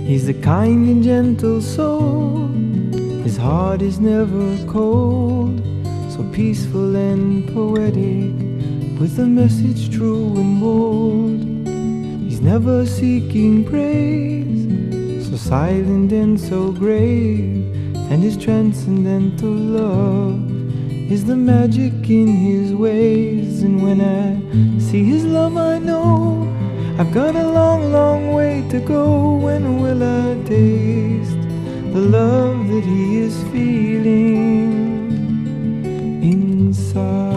He's a kind and gentle soul. His heart is never cold, so peaceful and poetic, with a message true and bold. He's never seeking praise, so silent and so grave, and his transcendental love is the magic in his ways. And when I see his love, I know I've got a long, long way to go. When will I taste the love that he is feeling inside?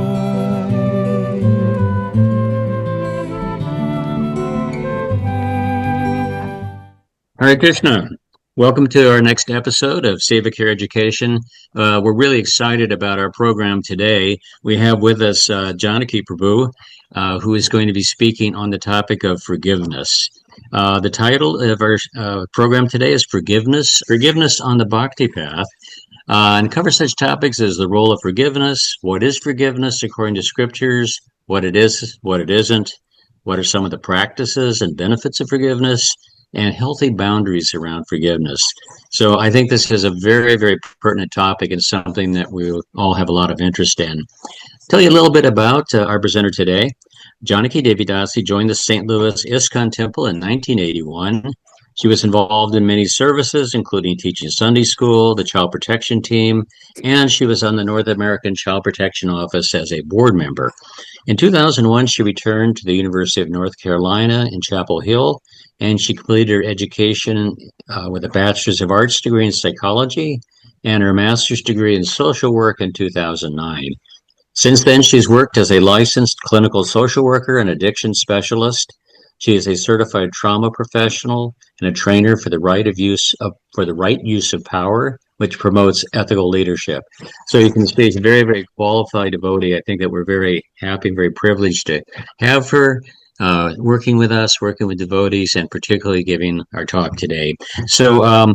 Hare Krishna. Welcome to our next episode of Seva Care Education. We're really excited about our program today. We have with us Janaki Prabhu, who is going to be speaking on the topic of forgiveness. The title of our program today is Forgiveness on the Bhakti Path, and covers such topics as the role of forgiveness, what is forgiveness according to scriptures, what it is, what it isn't, what are some of the practices and benefits of forgiveness, and healthy boundaries around forgiveness. So I think this is a very, very pertinent topic and something that we all have a lot of interest in. Tell you a little bit about our presenter today. Janaki Devi Dasi joined the St. Louis ISKCON Temple in 1981. She was involved in many services, including teaching Sunday school, the Child Protection Team, and she was on the North American Child Protection Office as a board member. In 2001, she returned to the University of North Carolina in Chapel Hill, and she completed her education with a Bachelor's of Arts degree in psychology and her master's degree in social work in 2009. Since then, she's worked as a licensed clinical social worker and addiction specialist. She is a certified trauma professional and a trainer for the right use of power, which promotes ethical leadership. So you can see she's a very, very qualified devotee. I think that we're very happy and very privileged to have her working with us, working with devotees, and particularly giving our talk today. So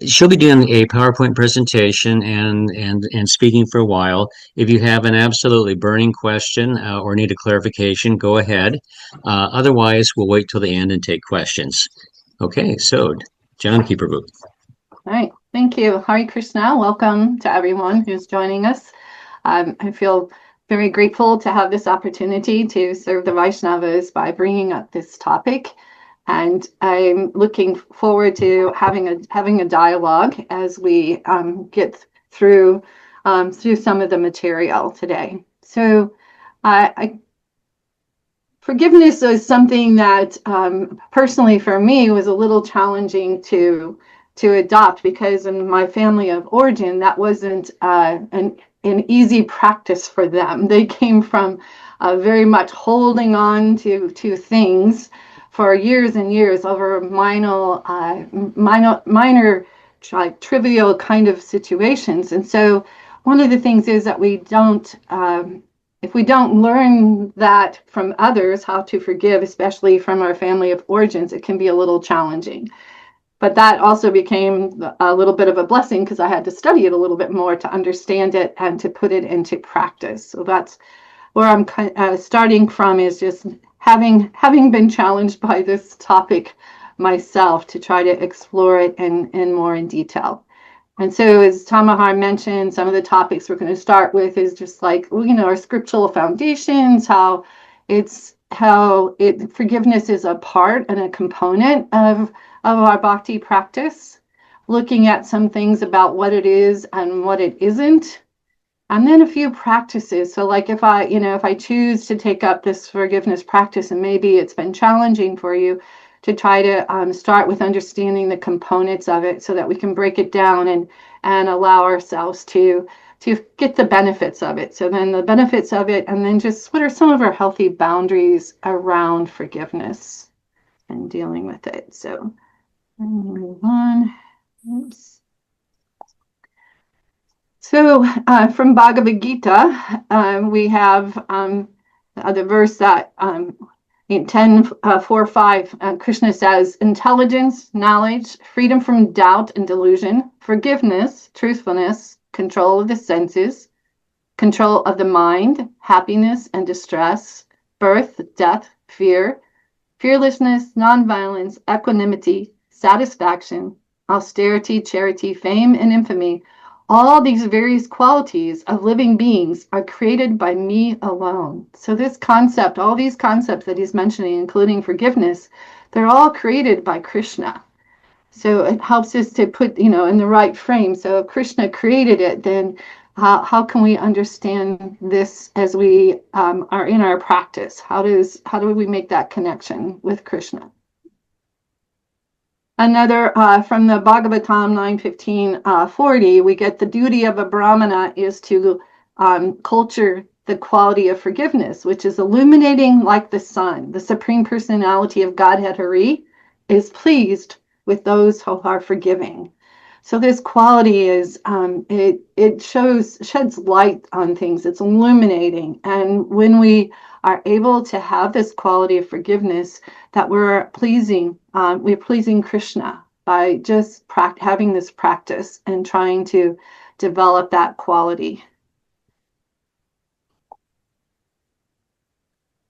she'll be doing a PowerPoint presentation and speaking for a while. If you have an absolutely burning question or need a clarification, go ahead. Otherwise, we'll wait till the end and take questions. Okay, so Janaki Prabhu. All right, thank you. Hare Krishna. Welcome to everyone who's joining us. I feel very grateful to have this opportunity to serve the Vaishnavas by bringing up this topic. And I'm looking forward to having a dialogue as we get through some of the material today. So forgiveness is something that personally for me was a little challenging to adopt, because in my family of origin, that wasn't an easy practice for them. They came from very much holding on to things for years and years over minor trivial kind of situations. And so one of the things is that we don't, if we don't learn that from others, how to forgive, especially from our family of origins, it can be a little challenging. But that also became a little bit of a blessing, because I had to study it a little bit more to understand it and to put it into practice. So that's where I'm starting from, is just having been challenged by this topic myself to try to explore it in more in detail. And so, as Tamohara mentioned, some of the topics we're going to start with is just like, our scriptural foundations, how forgiveness is a part and a component of our bhakti practice, looking at some things about what it is and what it isn't, and then a few practices. So like if I choose to take up this forgiveness practice, and maybe it's been challenging for you, to try to start with understanding the components of it so that we can break it down and allow ourselves to get the benefits of it. So then the benefits of it, and then just what are some of our healthy boundaries around forgiveness and dealing with it. So move on. Oops. So from Bhagavad Gita, we have the verse that in 10:4-5, Krishna says, intelligence, knowledge, freedom from doubt and delusion, forgiveness, truthfulness, control of the senses, control of the mind, happiness and distress, birth, death, fear, fearlessness, nonviolence, equanimity, satisfaction, austerity, charity, fame, and infamy. All these various qualities of living beings are created by me alone. So this concept, all these concepts that he's mentioning, including forgiveness, they're all created by Krishna. So it helps us to put, in the right frame. So if Krishna created it, then how can we understand this as we are in our practice? How do we make that connection with Krishna? Another from the Bhagavatam 9:15-40, we get the duty of a Brahmana is to culture the quality of forgiveness, which is illuminating like the sun. The Supreme Personality of Godhead Hare is pleased with those who are forgiving. So this quality is it sheds light on things. It's illuminating, and when we are able to have this quality of forgiveness, that we're pleasing Krishna by just having this practice and trying to develop that quality.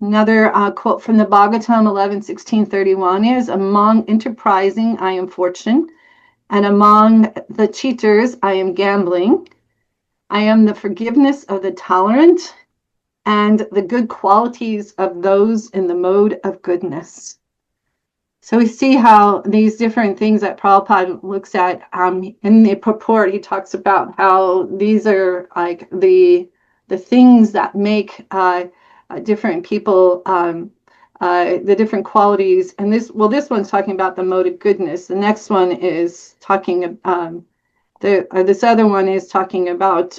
Another quote from the Bhagavatam 11:16-31 is, among enterprising I am fortune, and among the cheaters I am gambling. I am the forgiveness of the tolerant and the good qualities of those in the mode of goodness. So we see how these different things that Prabhupada looks at in the purport, he talks about how these are like the things that make different people, the different qualities. And this one's talking about the mode of goodness. The next one is talking, this other one is talking about,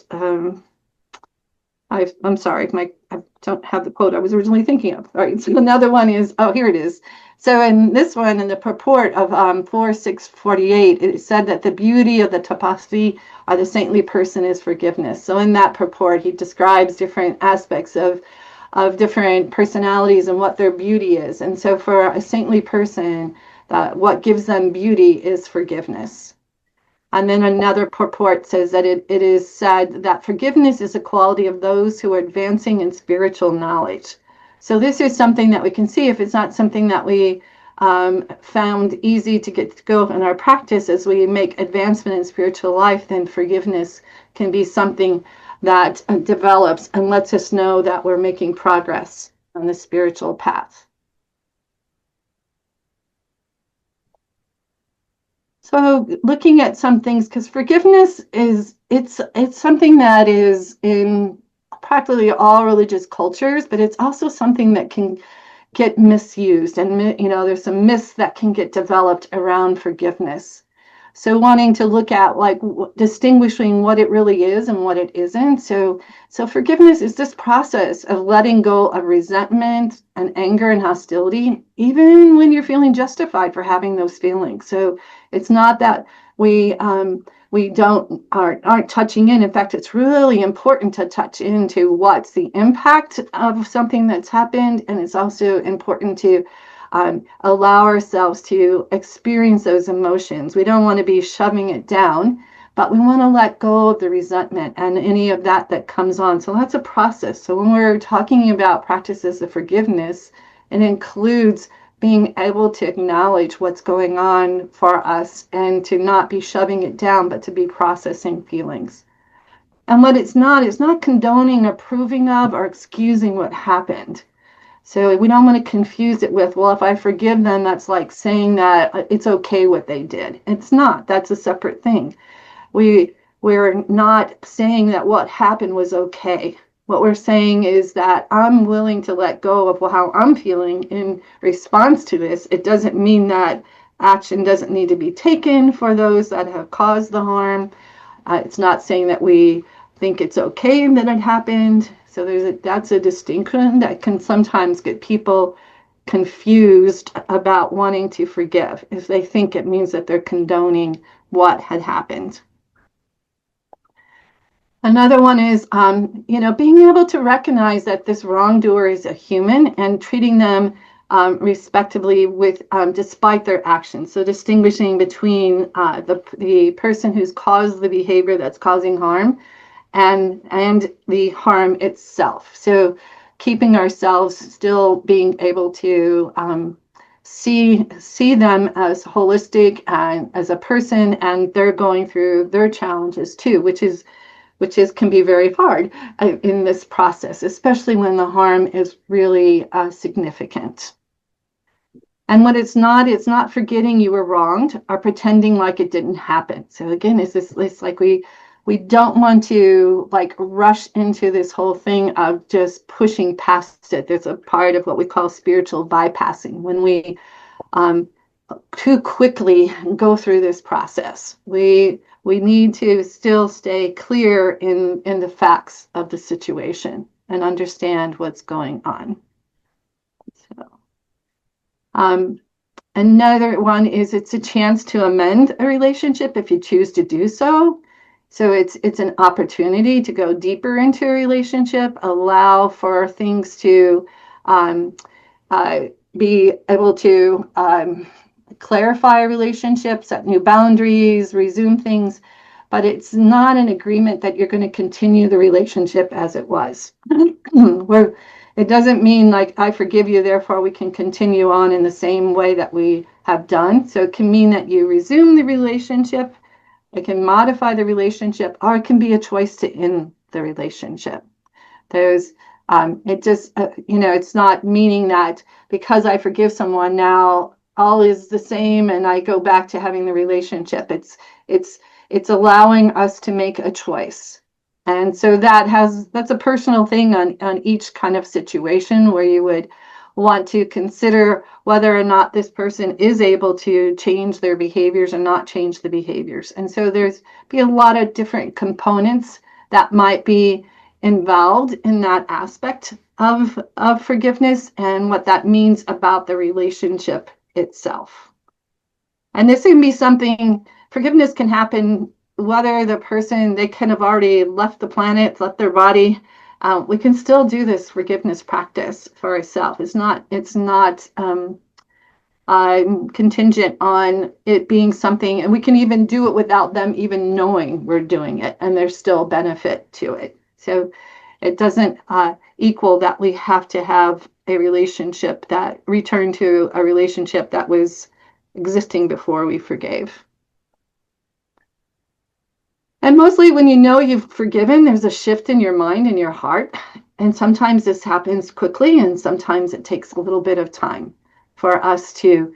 I'm sorry, I don't have the quote I was originally thinking of. All right, so another one is, here it is. So in this one, in the purport of 4.6.48, it said that the beauty of the tapasvi or the saintly person is forgiveness. So in that purport, he describes different aspects of different personalities and what their beauty is. And so for a saintly person, what gives them beauty is forgiveness. And then another purport says that it is said that forgiveness is a quality of those who are advancing in spiritual knowledge. So this is something that we can see. If it's not something that we found easy to get to go in our practice as we make advancement in spiritual life, then forgiveness can be something that develops and lets us know that we're making progress on the spiritual path. So looking at some things, because forgiveness it's something that is in practically all religious cultures, but it's also something that can get misused. And, there's some myths that can get developed around forgiveness. So wanting to look at like distinguishing what it really is and what it isn't. So forgiveness is this process of letting go of resentment and anger and hostility, even when you're feeling justified for having those feelings. So it's not that we aren't touching in. In fact, it's really important to touch into what's the impact of something that's happened, and it's also important to allow ourselves to experience those emotions. We don't want to be shoving it down, but we want to let go of the resentment and any of that comes on. So that's a process. So when we're talking about practices of forgiveness, it includes being able to acknowledge what's going on for us and to not be shoving it down, but to be processing feelings. And what it's not condoning, approving of, or excusing what happened. So we don't want to confuse it with, well, if I forgive them, that's like saying that it's okay what they did. It's not. That's a separate thing. We're not saying that what happened was okay. What we're saying is that I'm willing to let go of how I'm feeling in response to this. It doesn't mean that action doesn't need to be taken for those that have caused the harm. It's not saying that we think it's okay that it happened. So that's a distinction that can sometimes get people confused about wanting to forgive if they think it means that they're condoning what had happened. Another one is, being able to recognize that this wrongdoer is a human and treating them respectively despite their actions. So distinguishing between the person who's caused the behavior that's causing harm and the harm itself. So keeping ourselves still being able to see them as holistic and as a person, and they're going through their challenges too, which can be very hard in this process, especially when the harm is really significant. And when it's not forgetting you were wronged or pretending like it didn't happen. So again, it's like we don't want to like rush into this whole thing of just pushing past it. There's a part of what we call spiritual bypassing, when we too quickly go through this process. We need to still stay clear in the facts of the situation and understand what's going on. So, another one is it's a chance to amend a relationship if you choose to do so. So it's an opportunity to go deeper into a relationship, allow for things to be able to clarify a relationship, set new boundaries, resume things, but it's not an agreement that you're going to continue the relationship as it was. Where it doesn't mean like, I forgive you, therefore we can continue on in the same way that we have done. So it can mean that you resume the relationship, it can modify the relationship, or it can be a choice to end the relationship. There's it just it's not meaning that because I forgive someone now all is the same and I go back to having the relationship. It's allowing us to make a choice. And so that's a personal thing on each kind of situation, where you would want to consider whether or not this person is able to change their behaviors or not change the behaviors. And so there's be a lot of different components that might be involved in that aspect of forgiveness and what that means about the relationship itself. And this can be something, forgiveness can happen whether the person, they kind of already left the planet, left their body. We can still do this forgiveness practice for ourselves. It's not contingent on it being something, and we can even do it without them even knowing we're doing it, and there's still benefit to it. So it doesn't equal that we have to have a relationship that return to a relationship that was existing before we forgave. And mostly when you know you've forgiven, there's a shift in your mind and your heart. And sometimes this happens quickly, and sometimes it takes a little bit of time for us to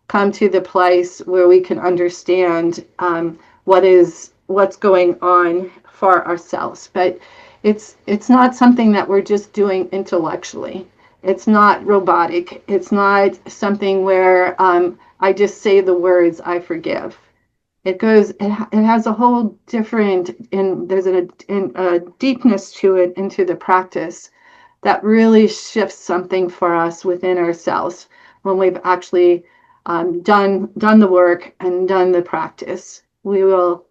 come to the place where we can understand what's going on for ourselves. But it's not something that we're just doing intellectually. It's not robotic. It's not something where I just say the words, I forgive. It has a whole different, and there's a deepness to it, into the practice that really shifts something for us within ourselves when we've actually done the work and done the practice. We will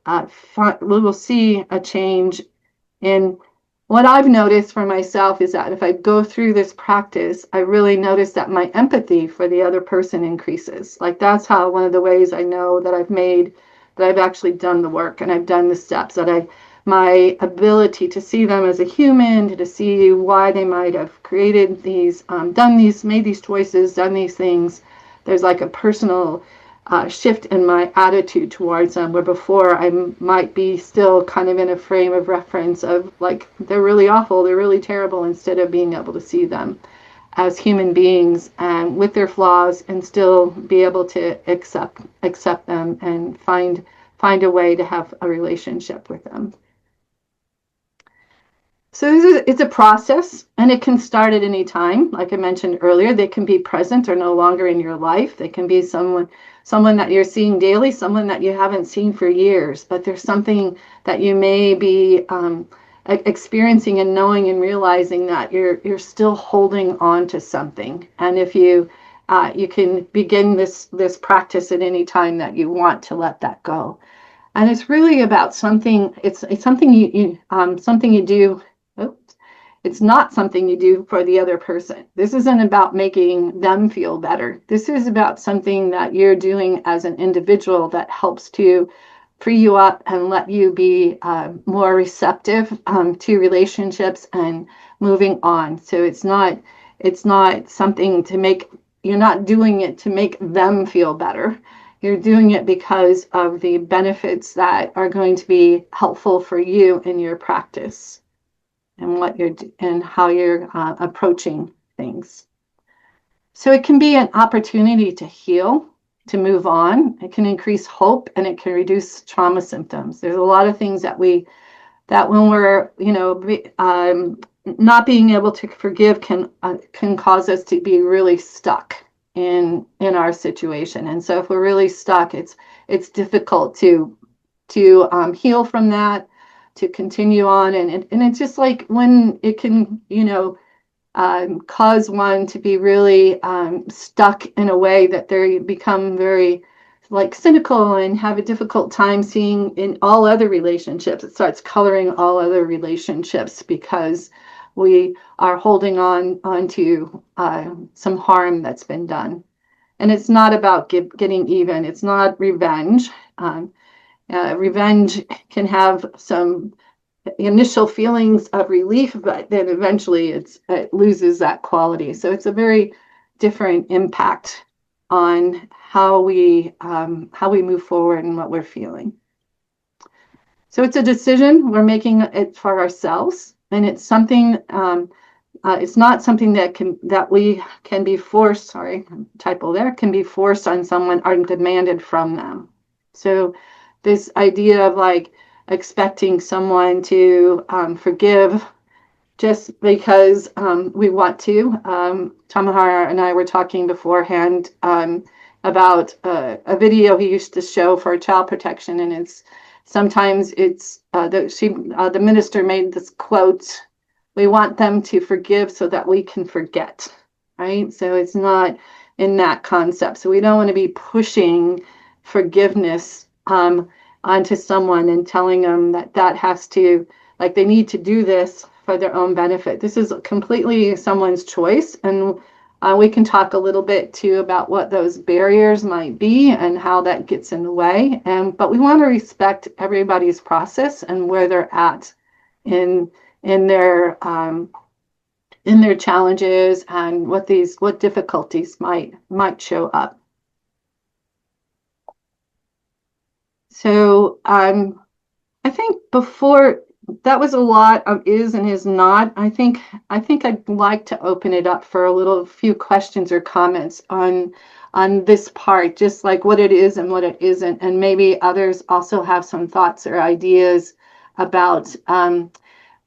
see a change in. What I've noticed for myself is that if I go through this practice, I really notice that my empathy for the other person increases. Like, that's how, one of the ways I know that I've actually done the work and I've done the steps, that my ability to see them as a human, to see why they might have created these, made these choices, done these things. There's like a personal shift in my attitude towards them, where before I might be still kind of in a frame of reference of like, they're really awful, they're really terrible, instead of being able to see them as human beings and with their flaws, and still be able to accept them and find a way to have a relationship with them. So it's a process, and it can start at any time. Like I mentioned earlier, they can be present or no longer in your life. They can be someone that you're seeing daily, someone that you haven't seen for years, but there's something that you may be experiencing and knowing and realizing that you're still holding on to something. And if you can begin this practice at any time that you want to let that go. And it's really about something. It's something you do. It's not something you do for the other person. This isn't about making them feel better. This is about something that you're doing as an individual that helps to free you up and let you be more receptive to relationships and moving on. So it's not something to make not doing it to make them feel better. You're doing it because of the benefits that are going to be helpful for you in your practice and how you're approaching things. So it can be an opportunity to heal, to move on. It can increase hope, and it can reduce trauma symptoms. There's a lot of things that when we're, not being able to forgive can cause us to be really stuck in our situation. And so if we're really stuck, it's difficult to heal from that, to continue on. And it's just like when it can, cause one to be really stuck in a way that they become very like cynical and have a difficult time seeing in all other relationships. It starts coloring all other relationships because we are holding on to some harm that's been done. And it's not about getting even. It's not revenge. Revenge can have some initial feelings of relief, but then eventually it loses that quality. So it's a very different impact on how we move forward and what we're feeling. So it's a decision. We're making it for ourselves, and it's something. It's not something that we can be forced. Sorry, typo there. Can be forced on someone or demanded from them. So this idea of like expecting someone to forgive just because we want to. Tamohara and I were talking beforehand about a video he used to show for child protection, and sometimes the minister made this quote: "We want them to forgive so that we can forget." Right? So it's not in that concept. So we don't want to be pushing forgiveness onto someone and telling them that has to, like, they need to do this for their own benefit. This is completely someone's choice, and we can talk a little bit too about what those barriers might be and how that gets in the way. But we want to respect everybody's process and where they're at in their challenges and what difficulties might show up. So I think before that was a lot of is and is not. I think I'd like to open it up for a few questions or comments on this part, just like what it is and what it isn't, and maybe others also have some thoughts or ideas about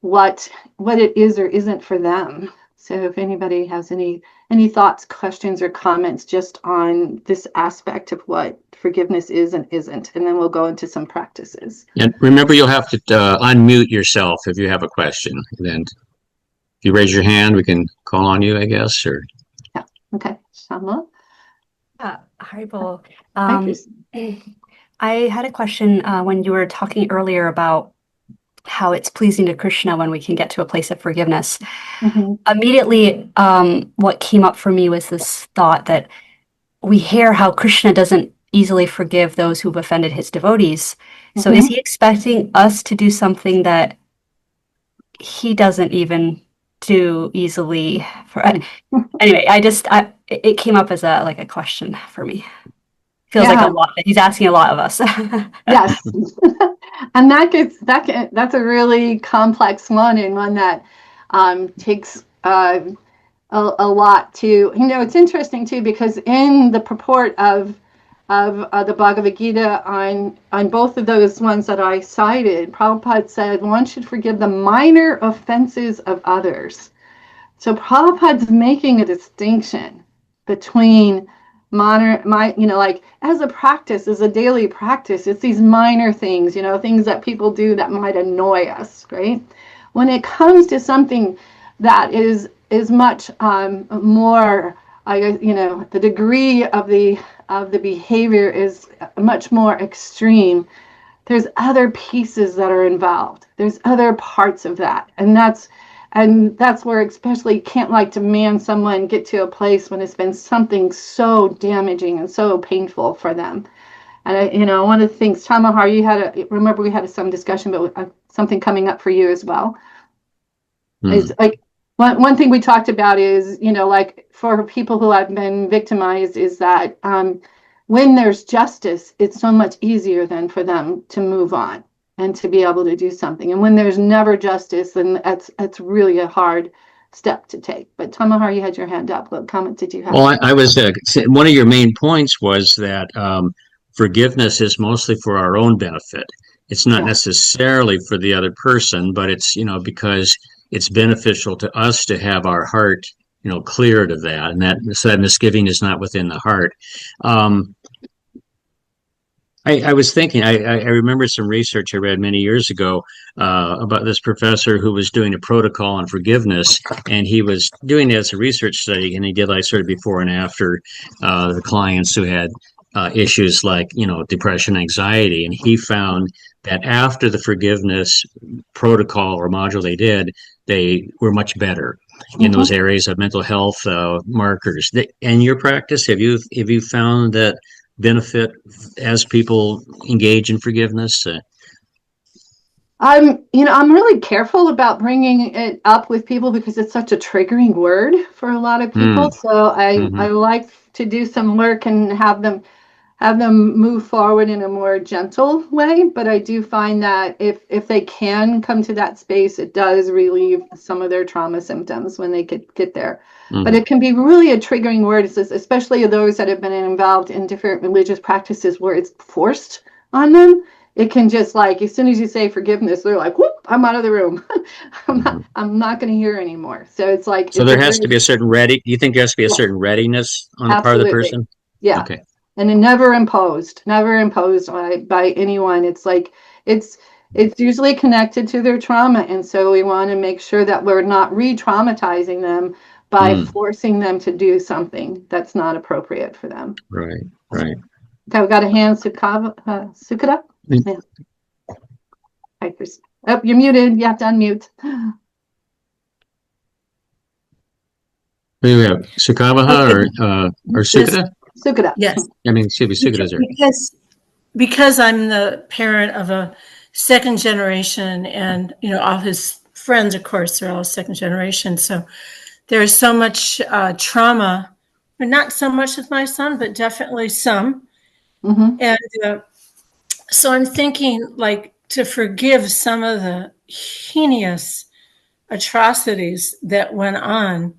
what it is or isn't for them. So if anybody has any thoughts, questions, or comments just on this aspect of what forgiveness is and isn't, and then we'll go into some practices. And remember, you'll have to unmute yourself if you have a question. Then if you raise your hand, we can call on you, I guess. Or yeah, okay. Shama. Haribol. I had a question when you were talking earlier about how it's pleasing to Krishna when we can get to a place of forgiveness. Mm-hmm. Immediately, what came up for me was this thought that we hear how Krishna doesn't easily forgive those who've offended his devotees. Mm-hmm. So is he expecting us to do something that he doesn't even do easily? Anyway, it came up as a question for me. Feels like a lot. He's asking a lot of us. Yes. And that's a really complex one, and one that takes a lot to, it's interesting too, because in the purport of the Bhagavad Gita on both of those ones that I cited, Prabhupada said one should forgive the minor offenses of others. So Prabhupada's making a distinction between like as a practice, as a daily practice, it's these minor things, things that people do that might annoy us, right? When it comes to something that is much more, the degree of the behavior is much more extreme. There's other pieces that are involved. There's other parts of that, and that's where especially you can't demand someone get to a place when it's been something so damaging and so painful for them. And one of the things, Tamohara, remember we had some discussion, but something coming up for you as well. Is like One thing we talked about is, like for people who have been victimized, is that when there's justice, it's so much easier than for them to move on and to be able to do something. And when there's never justice, then that's really a hard step to take. But Tamohara, you had your hand up. What comment did you have? Well, I was one of your main points was that forgiveness is mostly for our own benefit. It's not necessarily for the other person, but it's, because it's beneficial to us to have our heart, cleared of that, and so that misgiving is not within the heart. I was thinking, I remember some research I read many years ago about this professor who was doing a protocol on forgiveness, and he was doing it as a research study, and he did like sort of before and after the clients who had issues like, depression, anxiety, and he found that after the forgiveness protocol or module they were much better in those areas of mental health markers. In your practice, have you found that benefit as people engage in forgiveness? I'm really careful about bringing it up with people because it's such a triggering word for a lot of people. So I like to do some work and have them move forward in a more gentle way. But I do find that if they can come to that space, it does relieve some of their trauma symptoms when they get there. But it can be really a triggering word, especially those that have been involved in different religious practices where it's forced on them. It can just like, as soon as you say forgiveness, they're like, whoop, I'm out of the room. I'm not going to hear anymore. So it's like, so there has to be a certain you think there has to be a certain readiness on the part of the person? Yeah. Okay. And it never imposed by anyone. It's like, it's usually connected to their trauma. And so we want to make sure that we're not re-traumatizing them by forcing them to do something that's not appropriate for them. Right. Okay, we've got a hand, Sukada. Yeah. Oh, you're muted. You have to unmute. Who we have? Sukavaha or Sukada? Sukada. Yes. I mean, Sukada's there. Because I'm the parent of a second generation, and all his friends, of course, are all second generation. So there's so much trauma, but not so much with my son, but definitely some. And so I'm thinking, like, to forgive some of the heinous atrocities that went on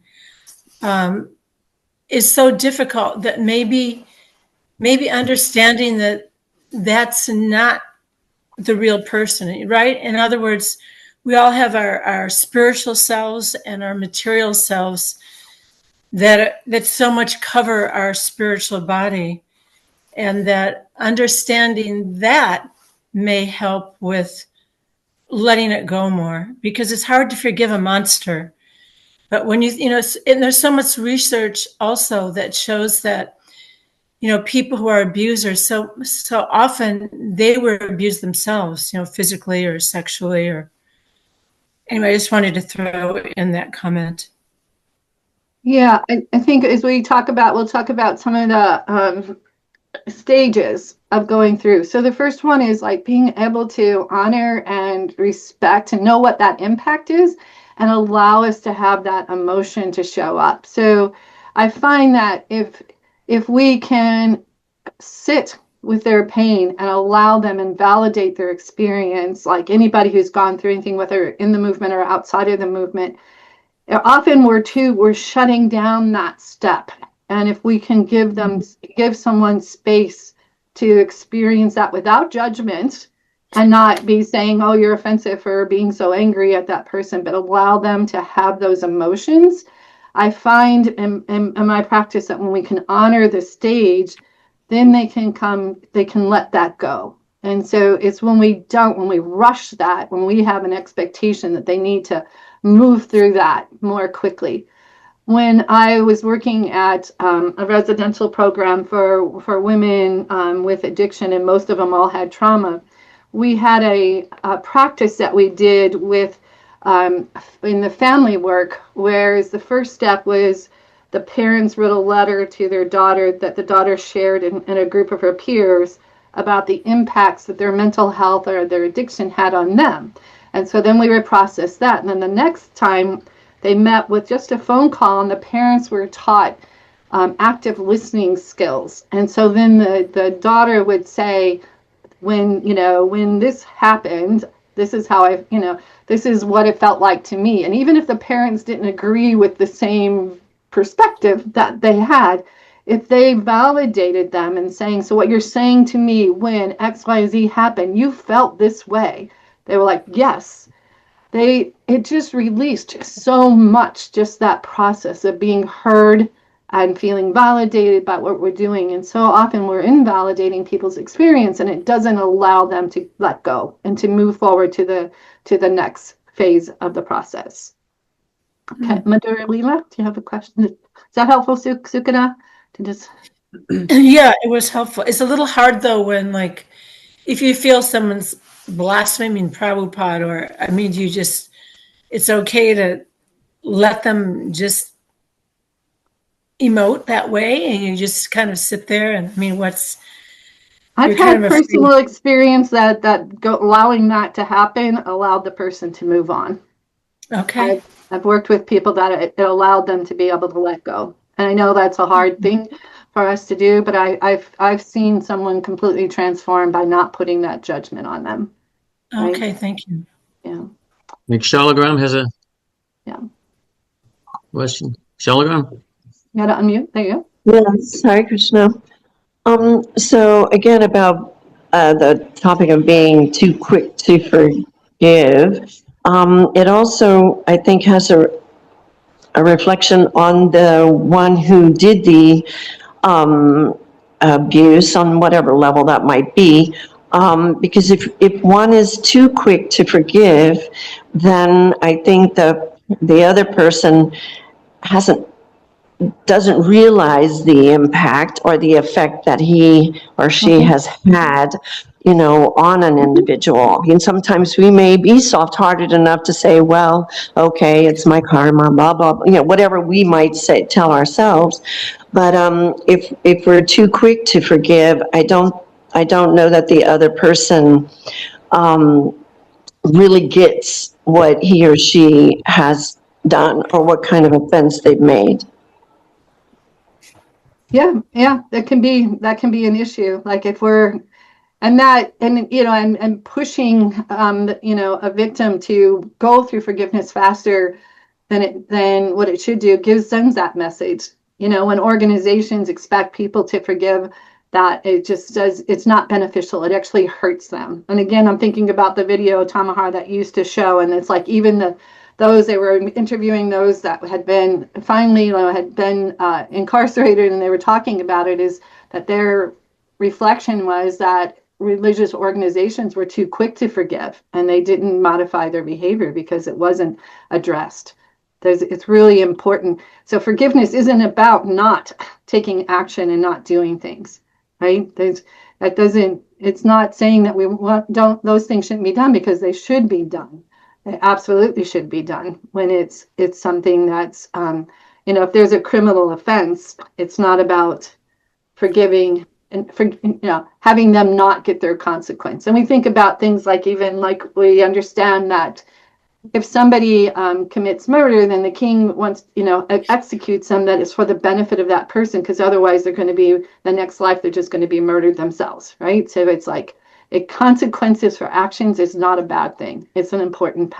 is so difficult, that maybe understanding that that's not the real person, right? In other words, we all have our spiritual selves and our material selves that so much cover our spiritual body, and that understanding that may help with letting it go more, because it's hard to forgive a monster. But when and there's so much research also that shows that, people who are abusers, so often they were abused themselves, physically or sexually, or anyway, I just wanted to throw in that comment. Yeah, I think as we'll talk about some of the stages of going through. So the first one is like being able to honor and respect and know what that impact is, and allow us to have that emotion to show up. So I find that if we can sit with their pain and allow them and validate their experience, like anybody who's gone through anything, whether in the movement or outside of the movement, often we're shutting down that step. And if we can give someone space to experience that without judgment, and not be saying, oh, you're offensive for being so angry at that person, but allow them to have those emotions. I find in my practice that when we can honor the stage, then they can let that go. And so it's when we rush that, when we have an expectation that they need to move through that more quickly. When I was working at a residential program for women with addiction, and most of them all had trauma, we had a practice that we did with in the family work, whereas the first step was the parents wrote a letter to their daughter that the daughter shared in a group of her peers about the impacts that their mental health or their addiction had on them. And so then we would process that. And then the next time they met with just a phone call, and the parents were taught active listening skills. And so then the daughter would say, when this happened, this is how this is what it felt like to me. And even if the parents didn't agree with the same perspective that they had, if they validated them and saying, so what you're saying to me when XYZ happened, you felt this way. They were like, yes. It just released so much, just that process of being heard and feeling validated by what we're doing. And so often we're invalidating people's experience, and it doesn't allow them to let go and to move forward to the next phase of the process. Okay, Madhura Leela, do you have a question? Is that helpful, Sukana? To just Yeah, it was helpful. It's a little hard though when, like, if you feel someone's blaspheming Prabhupada, it's okay to let them just emote that way, and you just kind of sit there and I've had personal experience that allowing that to happen allowed the person to move on. Okay. I've worked with people that it allowed them to be able to let go. And I know that's a hard thing for us to do, but I've seen someone completely transformed by not putting that judgment on them. Right? Okay, thank you. Yeah. I think Shalagram has a question. Shalagram? You gotta unmute. There you go. Yes, Hare Krishna. So again, about the topic of being too quick to forgive, it also, I think, has a reflection on the one who did the abuse on whatever level that might be. Because if one is too quick to forgive, then I think the other person doesn't realize the impact or the effect that he or she has had, on an individual. And sometimes we may be soft-hearted enough to say, well, okay, it's my karma, blah, blah, blah, whatever we might tell ourselves. But if we're too quick to forgive, I don't know that the other person really gets what he or she has done or what kind of offense they've made. Yeah, that can be an issue. Like if we're and pushing a victim to go through forgiveness faster than what it should do sends that message. When organizations expect people to forgive, that it's not beneficial. It actually hurts them. And again, I'm thinking about the video Tamohara that used to show, and it's like even those they were interviewing those that had been finally incarcerated, and they were talking about it, is that their reflection was that religious organizations were too quick to forgive, and they didn't modify their behavior because it wasn't addressed. It's really important. So forgiveness isn't about not taking action and not doing things, right? It's not saying that those things shouldn't be done, because they should be done. It absolutely should be done when it's something that's, if there's a criminal offense, it's not about forgiving and having them not get their consequence. And we think about things like we understand that if somebody commits murder, then the king executes them, that is for the benefit of that person, because otherwise they're going to be, the next life, they're just going to be murdered themselves, right? So it's like, consequences for actions is not a bad thing. It's an important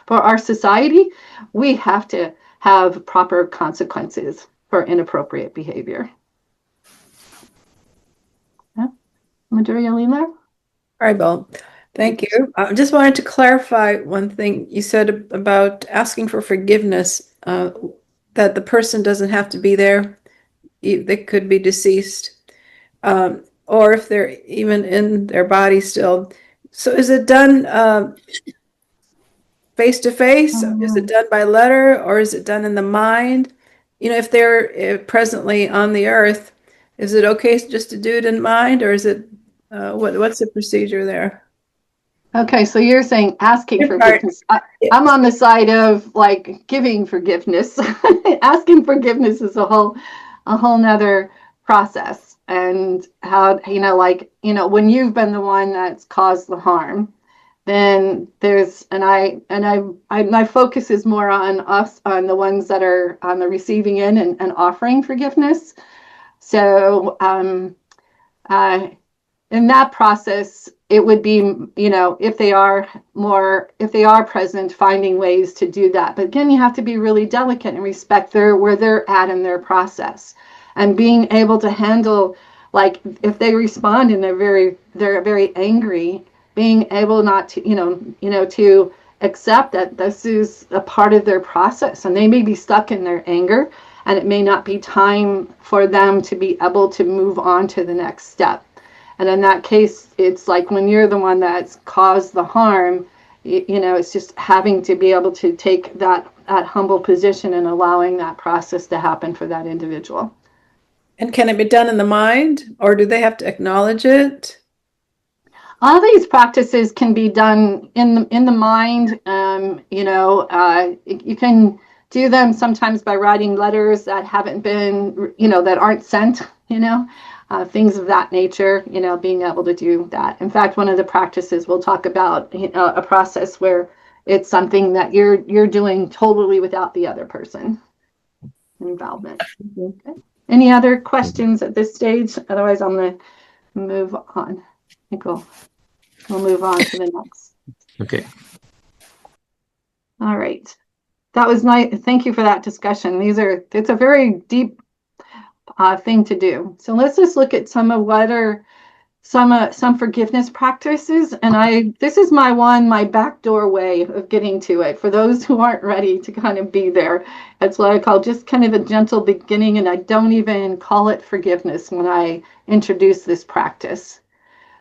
for our society. We have to have proper consequences for inappropriate behavior. Madhuri Alila? Bill. Thank you. I just wanted to clarify one thing you said about asking for forgiveness, that the person doesn't have to be there. They could be deceased. Or if they're even in their body still. So is it done face to face? Is it done by letter, or is it done in the mind? If they're presently on the earth, is it okay just to do it in mind, or is it what's the procedure there? Okay, so you're saying asking forgiveness. I'm on the side of giving forgiveness. Asking forgiveness is a whole nother process. And how, when you've been the one that's caused the harm, then my focus is more on us, on the ones that are on the receiving end and offering forgiveness. So in that process, it would be, if they are present, finding ways to do that. But again, you have to be really delicate and respect where they're at in their process, and being able to handle, like, if they respond and they're very angry, being able not to, to accept that this is a part of their process, and they may be stuck in their anger, and it may not be time for them to be able to move on to the next step. And in that case, it's like when you're the one that's caused the harm, it's just having to be able to take that humble position and allowing that process to happen for that individual. And can it be done in the mind, or do they have to acknowledge it? All these practices can be done in the mind. You can do them sometimes by writing letters that haven't been, that aren't sent, things of that nature, being able to do that. In fact, one of the practices we'll talk about, a process where it's something that you're doing totally without the other person involvement. Okay. Any other questions at this stage? Otherwise, I'm going to move on. I think we'll move on to the next. Okay. All right. That was nice. Thank you for that discussion. It's a very deep thing to do. So let's just look at some of what are some forgiveness practices. And this is my backdoor way of getting to it for those who aren't ready to kind of be there. That's what I call just kind of a gentle beginning. And I don't even call it forgiveness when I introduce this practice.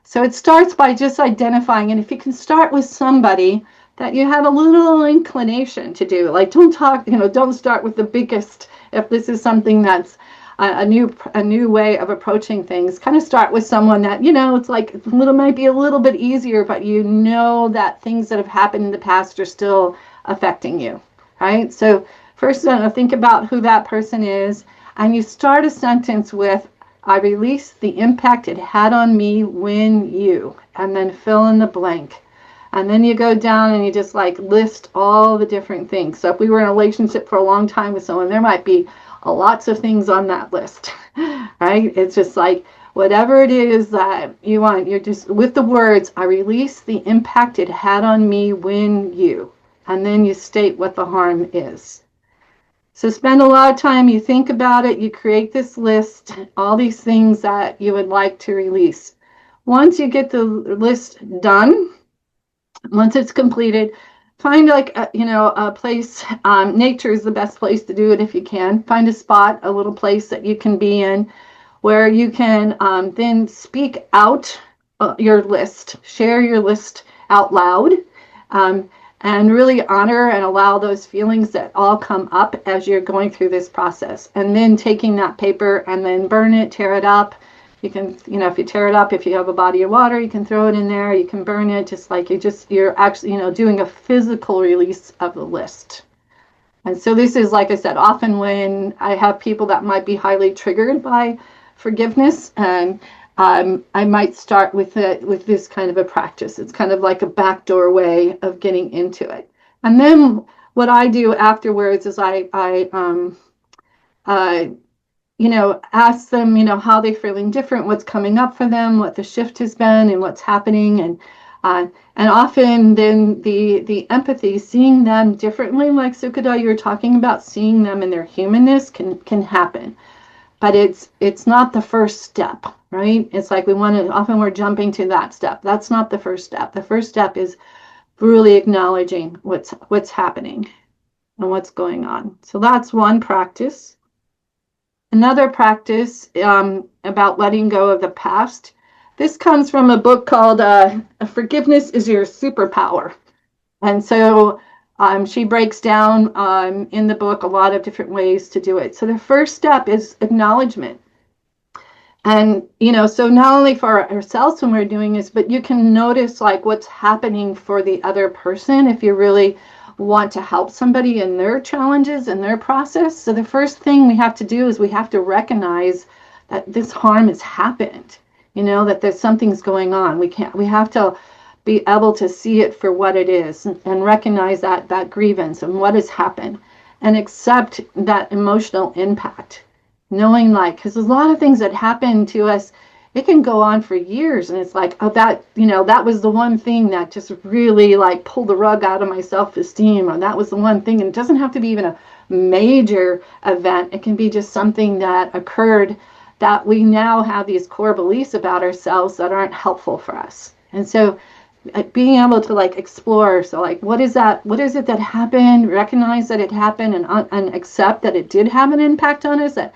So it starts by just identifying, and if you can start with somebody that you have a little inclination to do, like don't start with the biggest. If this is something that's a new way of approaching things, kind of start with someone that, it's like might be a little bit easier, but that things that have happened in the past are still affecting you, right? So first, think about who that person is, and you start a sentence with, I release the impact it had on me when you, and then fill in the blank. And then you go down and you just list all the different things. So if we were in a relationship for a long time with someone, there might be lots of things on that list, right? It's just whatever it is that you want, you're just with the words, I release the impact it had on me when you, and then you state what the harm is. So spend a lot of time, you think about it, you create this list, all these things that you would like to release. Once you get the list done, once it's completed, find a place. Nature is the best place to do it if you can. Find a spot, a little place that you can be in, where you can then speak out your list, share your list out loud, and really honor and allow those feelings that all come up as you're going through this process. And then taking that paper and then burn it, tear it up. You can, if you tear it up, if you have a body of water, you can throw it in there. You can burn it, just like you're actually, doing a physical release of the list. And so this is, like I said, often when I have people that might be highly triggered by forgiveness, and I might start with this kind of a practice. It's kind of like a backdoor way of getting into it. And then what I do afterwards is I ask them, how they're feeling different, what's coming up for them, what the shift has been, and what's happening. And often then the empathy, seeing them differently, like Sukada, you were talking about, seeing them in their humanness can happen. But it's not the first step, right? It's like often we're jumping to that step. That's not the first step. The first step is really acknowledging what's happening and what's going on. So that's one practice. Another practice about letting go of the past. This comes from a book called Forgiveness is Your Superpower. And so she breaks down in the book a lot of different ways to do it. So the first step is acknowledgement. And, so not only for ourselves when we're doing this, but you can notice what's happening for the other person if you really want to help somebody in their challenges and their process. So the first thing we have to do is we have to recognize that this harm has happened, that there's something's going on. We have to be able to see it for what it is and recognize that grievance and what has happened and accept that emotional impact. Knowing, like, because there's a lot of things that happen to us, it can go on for years, and it's like, oh, that, that was the one thing that just really like pulled the rug out of my self-esteem, or that was the one thing. And it doesn't have to be even a major event. It can be just something that occurred that we now have these core beliefs about ourselves that aren't helpful for us. And so being able to like explore, so like, what is it that happened, recognize that it happened, and accept that it did have an impact on us, that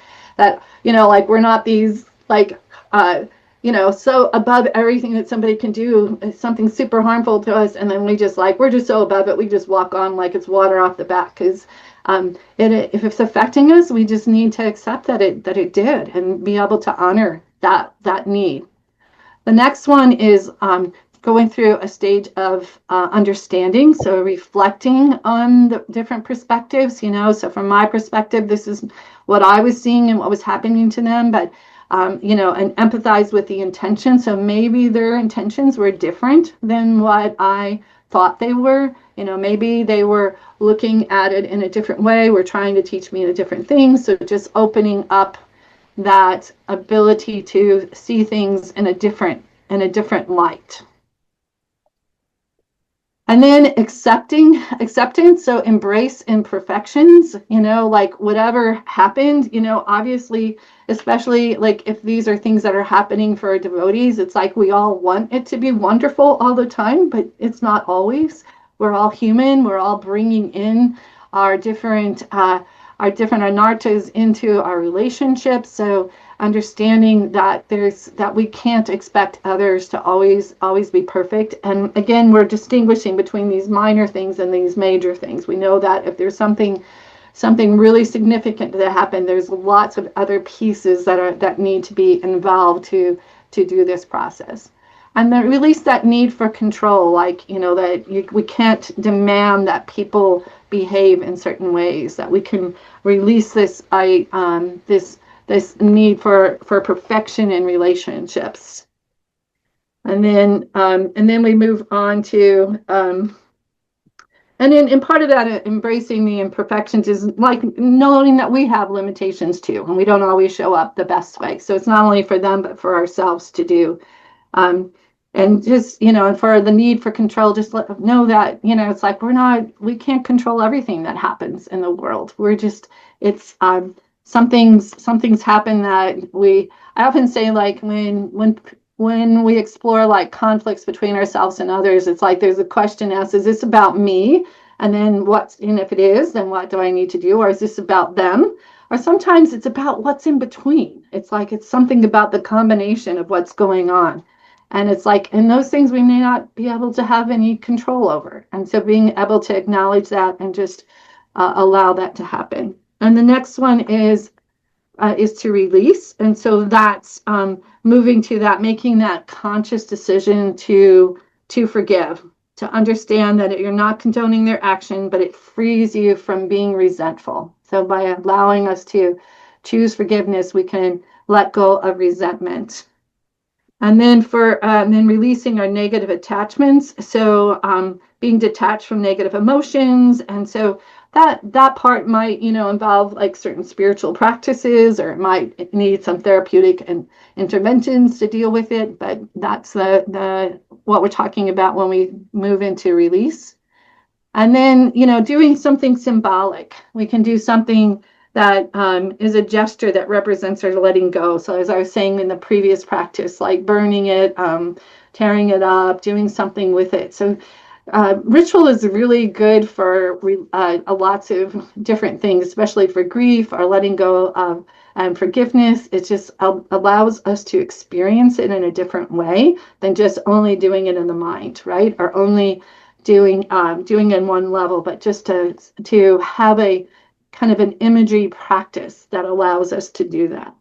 like we're not these like so above everything that somebody can do, something super harmful to us, and then we're just so above it, we just walk on like it's water off the back. Because if it's affecting us, we just need to accept that it did, and be able to honor that need. The next one is going through a stage of understanding, so reflecting on the different perspectives. So from my perspective, this is what I was seeing and what was happening to them, but and empathize with the intention. So maybe their intentions were different than what I thought they were. Maybe they were looking at it in a different way, were trying to teach me a different thing. So just opening up that ability to see things in a different light. And then acceptance, so embrace imperfections, like whatever happened, obviously, especially like if these are things that are happening for our devotees, it's like we all want it to be wonderful all the time, but it's not always. We're all human. We're all bringing in our different anartas into our relationships. So understanding that we can't expect others to always be perfect. And again, we're distinguishing between these minor things and these major things. We know that if there's something really significant that happened, there's lots of other pieces that need to be involved to do this process. And then release that need for control, like, we can't demand that people behave in certain ways, that we can release this need for perfection in relationships. And then we move on to and then part of that, embracing the imperfections, is like knowing that we have limitations too, and we don't always show up the best way. So it's not only for them, but for ourselves to do. And just, and for the need for control, just let them know that, it's like we can't control everything that happens in the world. Something's happened that I often say, like, when we explore like conflicts between ourselves and others, it's like there's a question asked, is this about me? And then if it is, then what do I need to do? Or is this about them? Or sometimes it's about what's in between. It's like it's something about the combination of what's going on. And it's like, and those things we may not be able to have any control over. And so being able to acknowledge that and just allow that to happen. And the next one is to release. And so that's moving to that, making that conscious decision to forgive, to understand that you're not condoning their action, but it frees you from being resentful. So by allowing us to choose forgiveness, we can let go of resentment. And then then releasing our negative attachments. So being detached from negative emotions. And so that part might, involve like certain spiritual practices, or it might need some therapeutic and interventions to deal with it. But that's the what we're talking about when we move into release. And then, doing something symbolic. We can do something that is a gesture that represents our letting go. So as I was saying in the previous practice, like burning it, tearing it up, doing something with it. So ritual is really good for lots of different things, especially for grief or letting go of and forgiveness. It just allows us to experience it in a different way than just only doing it in the mind, right? Or only doing in one level, but just to have a kind of an imagery practice that allows us to do that.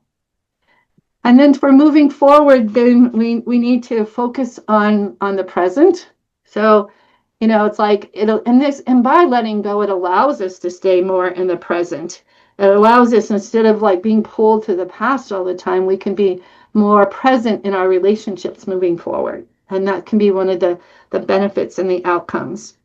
And then for moving forward, then we need to focus on the present. So, it's like and by letting go, it allows us to stay more in the present. It allows us, instead of like being pulled to the past all the time, we can be more present in our relationships moving forward. And that can be one of the benefits and the outcomes.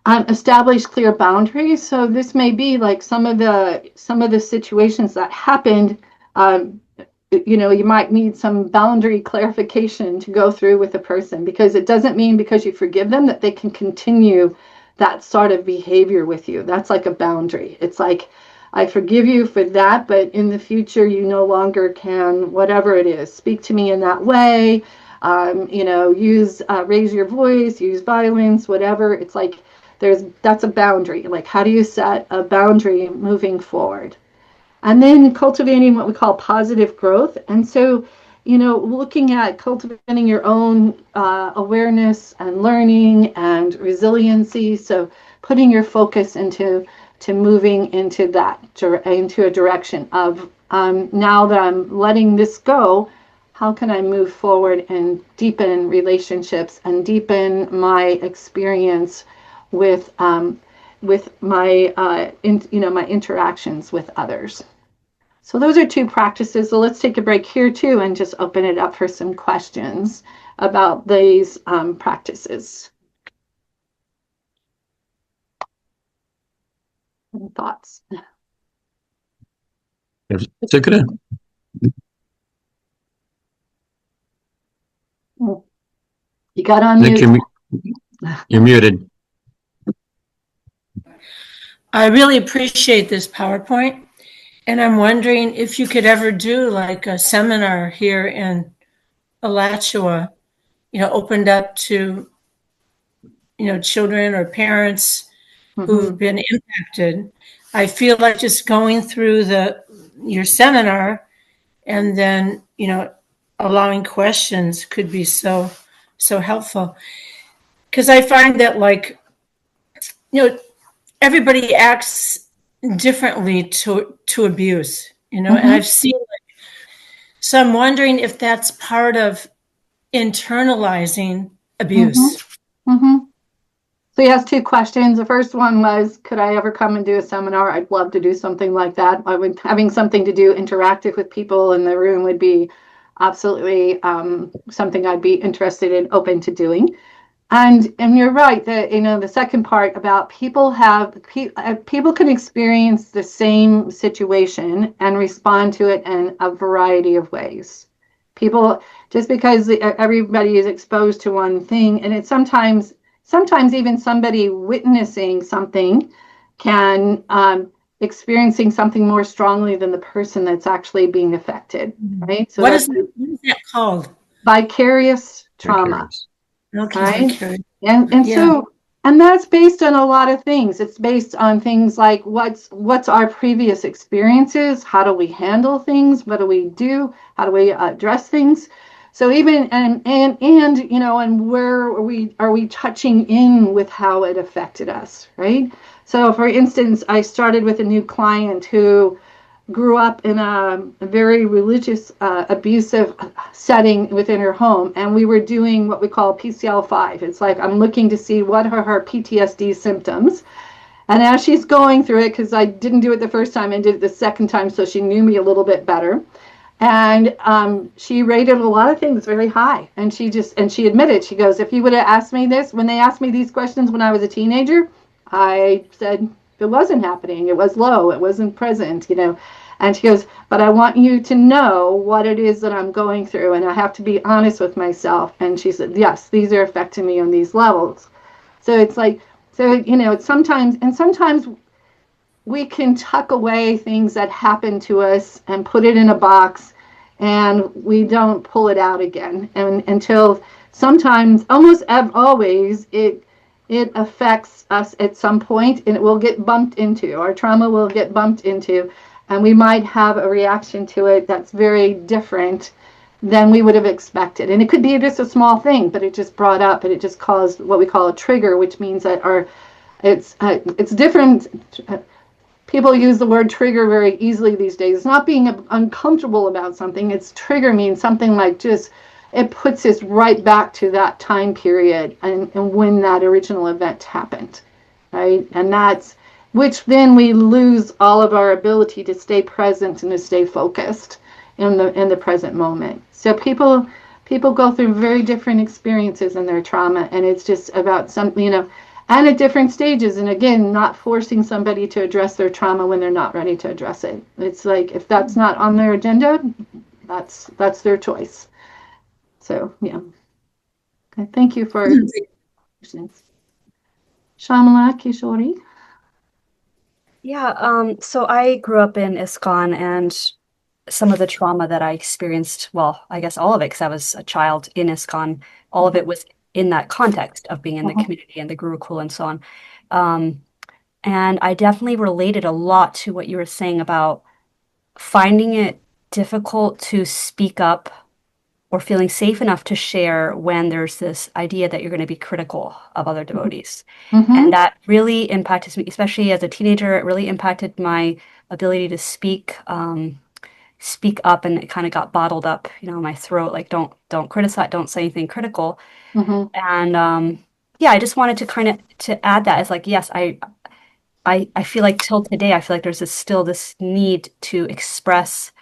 Establish clear boundaries. So this may be like some of the situations that happened. You might need some boundary clarification to go through with a person, because it doesn't mean because you forgive them that they can continue that sort of behavior with you. That's like a boundary. It's like, I forgive you for that, but in the future you no longer can, whatever it is, speak to me in that way. Raise your voice, use violence, whatever. It's like that's a boundary. Like, how do you set a boundary moving forward? And then cultivating what we call positive growth. And so, looking at cultivating your own awareness and learning and resiliency. So putting your focus into moving into a direction of, now that I'm letting this go, how can I move forward and deepen relationships and deepen my experience with my my interactions with others. So those are two practices. So let's take a break here too and just open it up for some questions about these practices. Any thoughts? Sikra? You got on Nick, mute. you're muted. I really appreciate this PowerPoint, and I'm wondering if you could ever do like a seminar here in Alachua, opened up to, children or parents who've been impacted. I feel like just going through your seminar and then, allowing questions could be so helpful. Because I find that, like, everybody acts differently to abuse, and I've seen, so I'm wondering if that's part of internalizing abuse. So he has two questions. The first one was, could I ever come and do a seminar? I'd love to do something like that. Having something to do interactive with people in the room would be absolutely something I'd be interested in, open to doing. And you're right that, the second part about people can experience the same situation and respond to it in a variety of ways. People, just because everybody is exposed to one thing, and it's sometimes even somebody witnessing something can experiencing something more strongly than the person that's actually being affected, right? So what is that called? Vicarious trauma. Okay. Right? And that's based on a lot of things. It's based on things like what's our previous experiences, how do we handle things, what do we do, how do we address things. So even and where are we touching in with how it affected us, right? So for instance, I started with a new client who grew up in a very religious, abusive setting within her home. And we were doing what we call PCL5. It's like, I'm looking to see what are her PTSD symptoms. And as she's going through it, because I didn't do it the first time, I did it the second time, so she knew me a little bit better. And she rated a lot of things very high. And she admitted, she goes, if you would have asked me this, when they asked me these questions when I was a teenager, I said, it wasn't happening. It was low. It wasn't present, And she goes, but I want you to know what it is that I'm going through, and I have to be honest with myself. And she said, yes, these are affecting me on these levels. So it's like, it's sometimes we can tuck away things that happen to us and put it in a box, and we don't pull it out again. And until sometimes, almost always, it affects us at some point, and it will get bumped into. Our trauma will get bumped into, and we might have a reaction to it that's very different than we would have expected. And it could be just a small thing, but it just brought up, and it just caused what we call a trigger, which means that it's different. People use the word trigger very easily these days. It's not being uncomfortable about something. It's trigger means something like just, it puts us right back to that time period and when that original event happened, right? And which then we lose all of our ability to stay present and to stay focused in the present moment. So people people go through very different experiences in their trauma, and it's just about something, and at different stages. And again, not forcing somebody to address their trauma when they're not ready to address it. It's like, if that's not on their agenda, that's their choice. So, yeah. Okay, thank you for questions. Shamala Kishori. Yeah, so I grew up in ISKCON, and some of the trauma that I experienced, well, I guess all of it, because I was a child in ISKCON, all of it was in that context of being in the community and the Gurukul and so on. And I definitely related a lot to what you were saying about finding it difficult to speak up or feeling safe enough to share when there's this idea that you're going to be critical of other devotees. And that really impacted me, especially as a teenager. It really impacted my ability to speak up, and it kind of got bottled up, in my throat, like don't criticize, don't say anything critical. And yeah, I just wanted to kind of to add that as like, yes, I feel like till today, I feel like there's still this need to express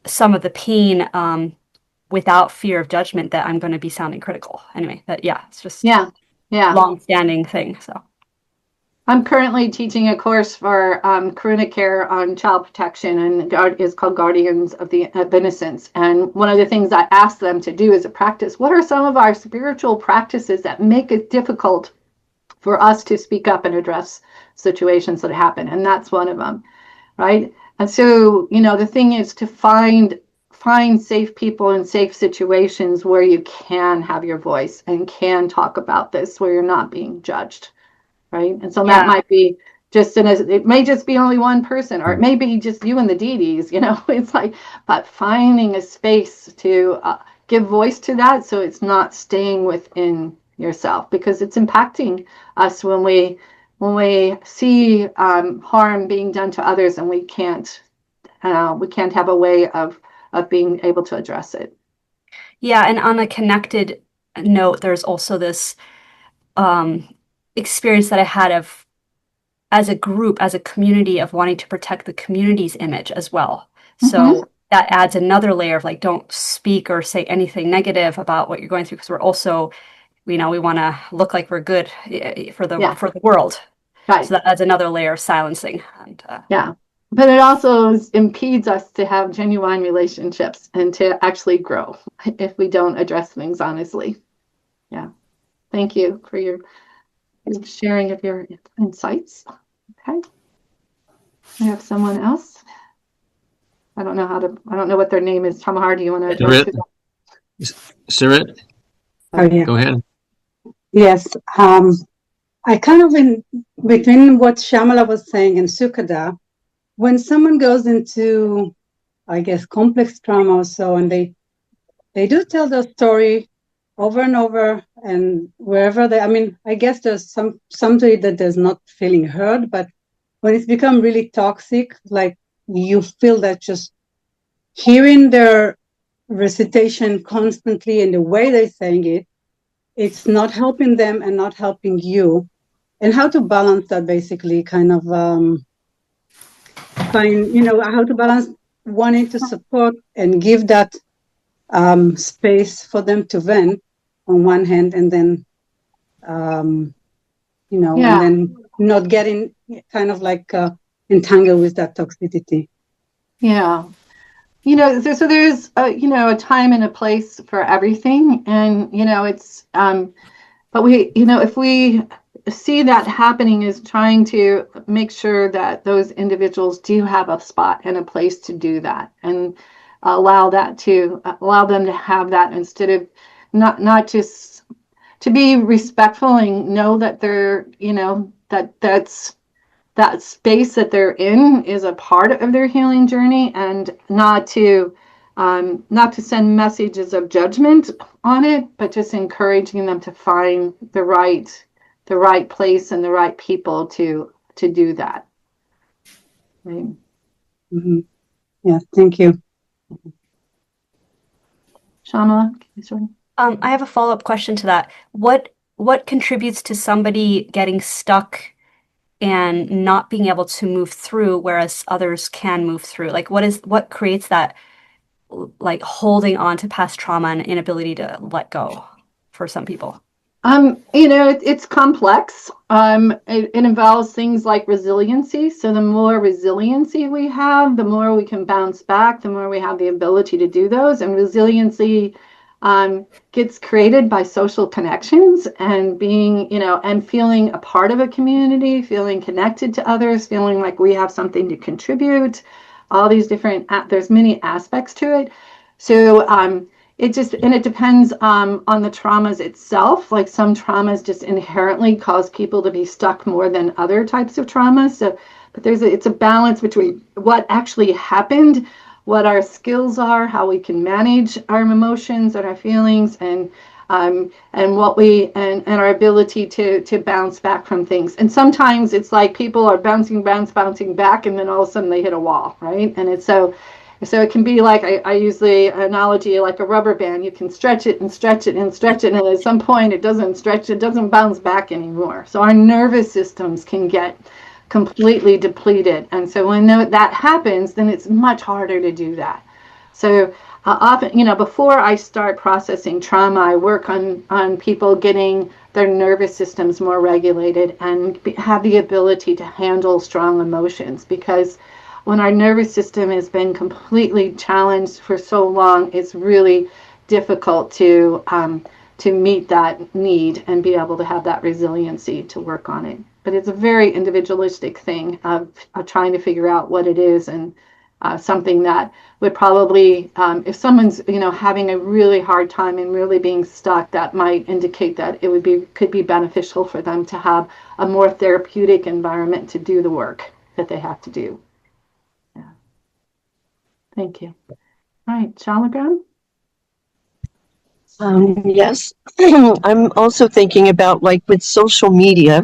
some of the pain without fear of judgment that I'm going to be sounding critical. Anyway, it's just long-standing thing. So I'm currently teaching a course for Karuna Care on child protection, and is called Guardians of Innocence. And one of the things I ask them to do is a practice. What are some of our spiritual practices that make it difficult for us to speak up and address situations that happen? And that's one of them, right? And so, the thing is to find safe people in safe situations where you can have your voice and can talk about this, where you're not being judged, right? And so that might be it may just be only one person, or it may be just you and the deities, it's like, but finding a space to give voice to that, so it's not staying within yourself, because it's impacting us when we see harm being done to others, and we can't have a way of being able to address it. Yeah, and on a connected note, there's also this experience that I had of, as a group, as a community, of wanting to protect the community's image as well. So that adds another layer of like, don't speak or say anything negative about what you're going through, because we're also, we want to look like we're good for the world. Right. So that adds another layer of silencing. And but it also impedes us to have genuine relationships and to actually grow if we don't address things honestly. Yeah. Thank you for your sharing of your insights. Okay. I have someone else. I don't know what their name is. Tamohara, do you want to address it? Sirit? Oh, yeah. Go ahead. Yes. I kind of, in between what Shamala was saying and Sukada, when someone goes into, I guess, complex trauma or so, and they do tell their story over and over, and wherever I guess there's some to it that there's not feeling heard, but when it's become really toxic, like you feel that just hearing their recitation constantly and the way they're saying it, it's not helping them and not helping you. And how to balance that, basically, kind of how to balance wanting to support and give that space for them to vent on one hand, and then and then not getting kind of like entangled with that toxicity. Yeah. So there's a time and a place for everything, and it's but we if we see that happening, is trying to make sure that those individuals do have a spot and a place to do that, and allow them to have that, instead of not just to be respectful and know that they're that space that they're in is a part of their healing journey, and not to send messages of judgment on it, but just encouraging them to find the right place and the right people to do that. Right. Mm-hmm. Yeah, thank you. Shauna, sorry. I have a follow-up question to that. What contributes to somebody getting stuck and not being able to move through, whereas others can move through? Like, what creates that like holding on to past trauma and inability to let go for some people? It's complex. It involves things like resiliency. So the more resiliency we have, the more we can bounce back, the more we have the ability to do those. And resiliency gets created by social connections and being, and feeling a part of a community, feeling connected to others, feeling like we have something to contribute. All these different, there's many aspects to it. So, it depends on the traumas itself. Like some traumas just inherently cause people to be stuck more than other types of traumas. So, but it's a balance between what actually happened, what our skills are, how we can manage our emotions and our feelings, and what we and our ability to bounce back from things. And sometimes it's like people are bouncing back, and then all of a sudden they hit a wall, right? And it's so it can be like, I use the analogy like a rubber band. You can stretch it and stretch it and stretch it, and at some point it doesn't stretch, it doesn't bounce back anymore. So our nervous systems can get completely depleted. And so when that happens, then it's much harder to do that. So often, before I start processing trauma, I work on people getting their nervous systems more regulated and have the ability to handle strong emotions, because when our nervous system has been completely challenged for so long, it's really difficult to meet that need and be able to have that resiliency to work on it. But it's a very individualistic thing of trying to figure out what it is, and something that would probably, if someone's having a really hard time and really being stuck, that might indicate that could be beneficial for them to have a more therapeutic environment to do the work that they have to do. Thank you. All right, Shalagram? Yes, I'm also thinking about, like, with social media.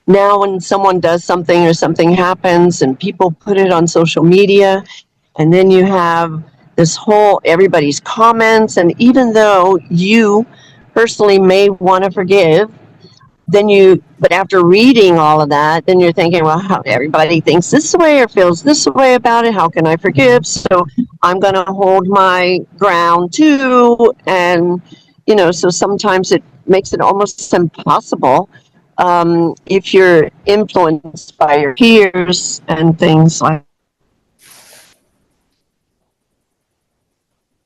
Now when someone does something or something happens and people put it on social media, and then you have this whole, everybody's comments, and even though you personally may want to forgive, but after reading all of that, then you're thinking, well, how everybody thinks this way or feels this way about it, how can I forgive? So I'm going to hold my ground too. And, so sometimes it makes it almost impossible if you're influenced by your peers and things like.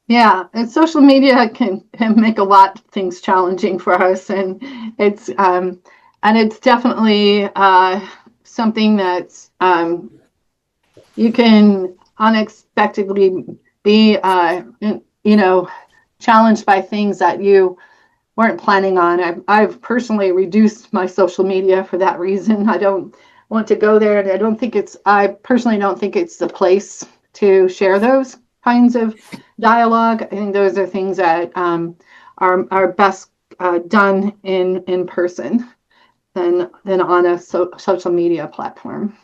Yeah, and social media can make a lot of things challenging for us, and it's definitely something that's you can unexpectedly be challenged by things that you weren't planning on. I've personally reduced my social media for that reason. I don't want to go there, and I personally don't think it's the place to share those kinds of dialogue. I think those are things that are best done in person than on a social media platform.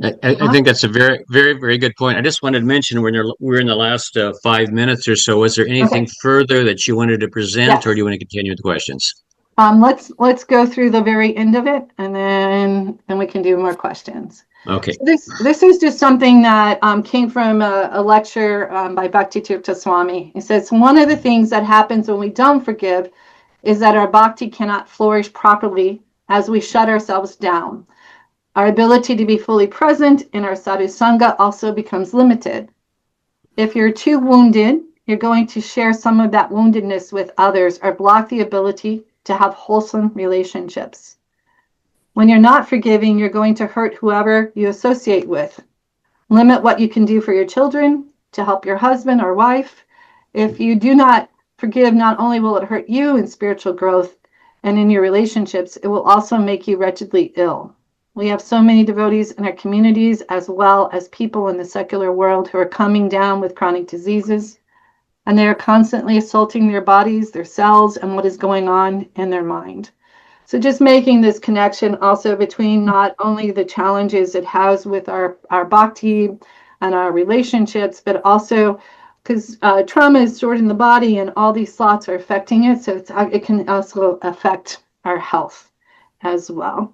I think that's a very, very, very good point. I just wanted to mention we're in the last 5 minutes or so. Was there anything further that you wanted to present, Yes. or do you want to continue with the questions? Let's go through the very end of it, and then we can do more questions. Okay. So this is just something that came from a lecture by Bhakti Tirtha Swami. He says, one of the things that happens when we don't forgive is that our bhakti cannot flourish properly as we shut ourselves down. Our ability to be fully present in our sadhu sangha also becomes limited. If you're too wounded, you're going to share some of that woundedness with others or block the ability to have wholesome relationships. When you're not forgiving, you're going to hurt whoever you associate with. Limit what you can do for your children, to help your husband or wife. If you do not forgive, not only will it hurt you in spiritual growth and in your relationships, it will also make you wretchedly ill. We have so many devotees in our communities, as well as people in the secular world, who are coming down with chronic diseases, and they are constantly assaulting their bodies, their cells, and what is going on in their mind. So just making this connection also between not only the challenges it has with our bhakti and our relationships, but also because trauma is stored in the body and all these thoughts are affecting it. So it can also affect our health as well.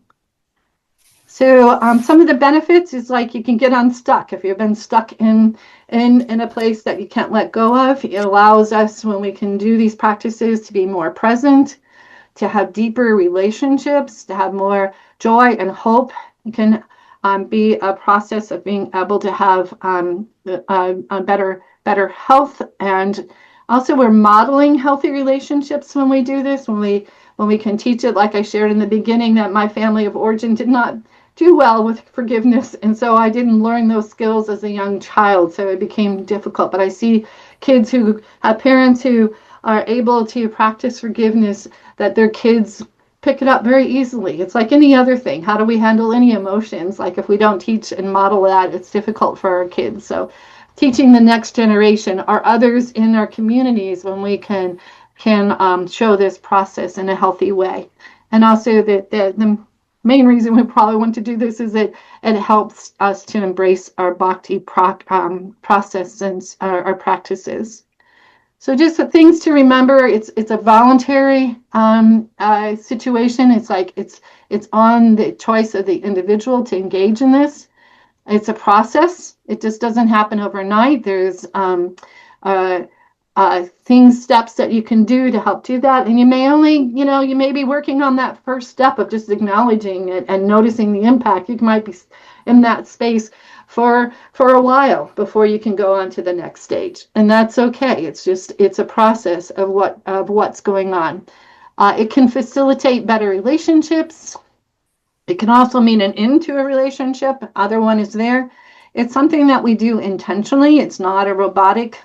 So some of the benefits is like you can get unstuck if you've been stuck in a place that you can't let go of. It allows us, when we can do these practices, to be more present, to have deeper relationships, to have more joy and hope. It can be a process of being able to have a better health, and also we're modeling healthy relationships when we do this. When we can teach it, like I shared in the beginning, that my family of origin did not do well with forgiveness, and so I didn't learn those skills as a young child, so it became difficult. But I see kids who have parents who are able to practice forgiveness, that their kids pick it up very easily. It's like any other thing. How do we handle any emotions? Like if we don't teach and model that, it's difficult for our kids. So teaching the next generation or others in our communities, when we can show this process in a healthy way. And also the main reason we probably want to do this is that it helps us to embrace our Bhakti process and our practices. So just things to remember, it's a voluntary situation. It's like it's on the choice of the individual to engage in this. It's a process. It just doesn't happen overnight. There's steps that you can do to help do that. And you may only, you may be working on that first step of just acknowledging it and noticing the impact. You might be in that space for a while before you can go on to the next stage. And that's okay. It's a process of what's going on. It can facilitate better relationships. It can also mean an end to a relationship. Other one is there. It's something that we do intentionally. It's not a robotic